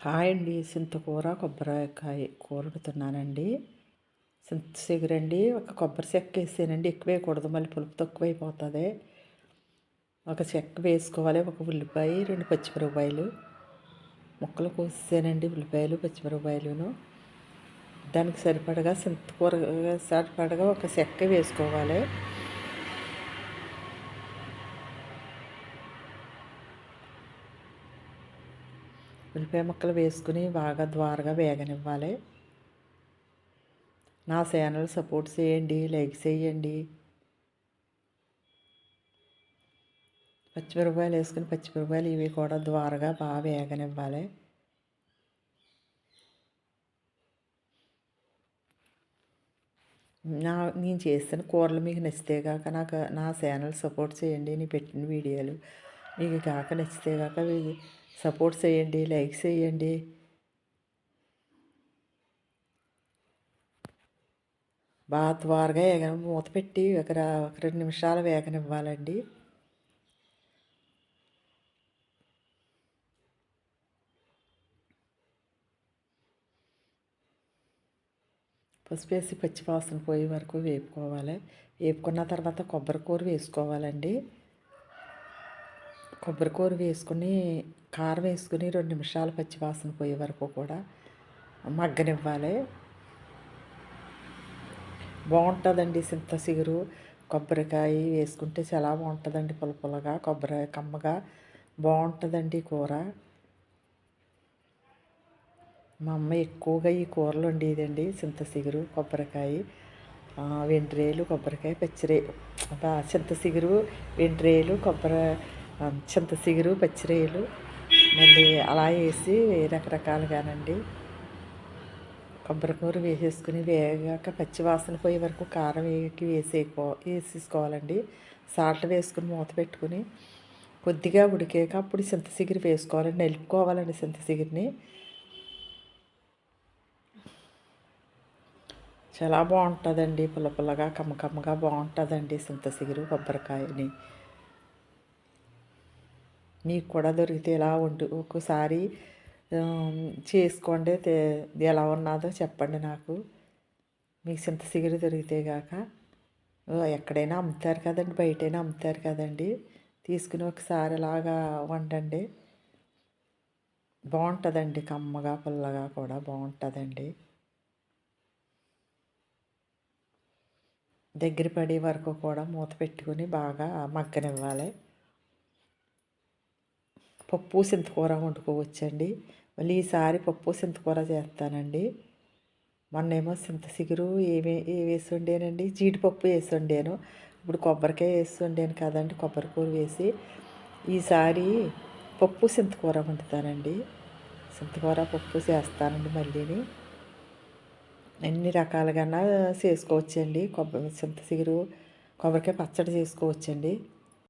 Hi అండి. చింతకూర కొబ్బరికాయ కూర వండుతున్నానండి. చింత చిగురండి, ఒక కొబ్బరి చెక్క వేసానండి. ఎక్కువ వేయకూడదు, మళ్ళీ పులుపు తక్కువైపోతుంది. ఒక చెక్క వేసుకోవాలి. ఒక ఉల్లిపాయ, 2 పచ్చిమిరపకాయలు ముక్కలు కోసేసానండి. ఉల్లిపాయలు పచ్చిమిరపకాయలును దానికి సరిపడగా చింతకూర సరిపడగా ఒక చెక్క వేసుకోవాలి. ఉల్లిపాయ ముక్కలు వేసుకుని బాగా ద్వారగా వేగనివ్వాలి. నా ఛానల్ సపోర్ట్ చేయండి, లైక్ చేయండి. పచ్చిమిరపకాయలు వేసుకుని పచ్చిమిరపకాయలు ఇవి కూడా ద్వారగా బాగా వేగనివ్వాలి. నేను చేసిన కూరలు మీకు నచ్చితే కాక నా ఛానల్ సపోర్ట్ చేయండి. నేను పెట్టిన వీడియోలు మీకు కాక నచ్చితే కాక సపోర్ట్ చేయండి, లైక్ చేయండి. బాగా త్వరగా మూత పెట్టి ఒక 2 నిమిషాలు వేగనివ్వాలండి. పసుపు వేసి పచ్చివాసన పోయే వరకు వేపుకోవాలి. వేపుకున్న తర్వాత కొబ్బరికూర వేసుకోవాలండి. కొబ్బరికూర వేసుకుని కారం వేసుకుని 2 నిమిషాలు పచ్చివాసన పోయే వరకు కూడా మగ్గనివ్వాలి. బాగుంటుందండి. చింత చిగురు కొబ్బరికాయ వేసుకుంటే చాలా బాగుంటుందండి. పుల్లగా కొబ్బరి కమ్మగా బాగుంటుందండి కూర. మా అమ్మ ఎక్కువగా ఈ కూరలు వండేదండి. చింత చిగురు కొబ్బరికాయ, వెంట్రేలు కొబ్బరికాయ పచ్చిరే చింత చిగురు వెంట్రేలు చింత చిగురు పచ్చిరేలు మళ్ళీ అలా వేసి రకరకాలుగానండి. కొబ్బరికూర వేసేసుకుని వేగాక పచ్చివాసన పోయే వరకు కారం వేసేసుకోవాలండి. సాల్ట్ వేసుకుని మూత పెట్టుకుని కొద్దిగా ఉడికాక అప్పుడు చింత చిగురు వేసుకోవాలండి. నలుపుకోవాలండి చింత చిగురిని. చాలా బాగుంటుందండి. పుల్లగా కమ్మగా బాగుంటుందండి చింత చిగురు కొబ్బరికాయని. మీకు కూడా దొరికితే ఇలా ఒకసారి చేసుకోండి. ఎలా ఉన్నదో చెప్పండి నాకు. మీకు చింత చిగురు దొరికితే కాక ఎక్కడైనా అమ్ముతారు కదండి, బయటైనా అమ్ముతారు కదండి. తీసుకుని ఒకసారి ఇలాగా వండండి. బాగుంటుందండి. కమ్మగా పుల్లగా కూడా బాగుంటుందండి. దగ్గర పడే వరకు కూడా మూత పెట్టుకుని బాగా మగ్గనివ్వాలి. పప్పు చింతకూర వండుకోవచ్చండి. మళ్ళీ ఈసారి పప్పు చింతకూర చేస్తానండి. మొన్నేమో చింత చిగురు వేసి వండానండి. జీడిపప్పు వేసి వండాను. ఇప్పుడు కొబ్బరికాయ వేసి వండాను కదండి, కొబ్బరికూర వేసి. ఈసారి పప్పు చింతకూర వండుతానండి. చింతకూర పప్పు చేస్తానండి. మళ్ళీని ఎన్ని రకాలుగా చేసుకోవచ్చండి. చింత చిగురు కొబ్బరికాయ పచ్చడి చేసుకోవచ్చండి.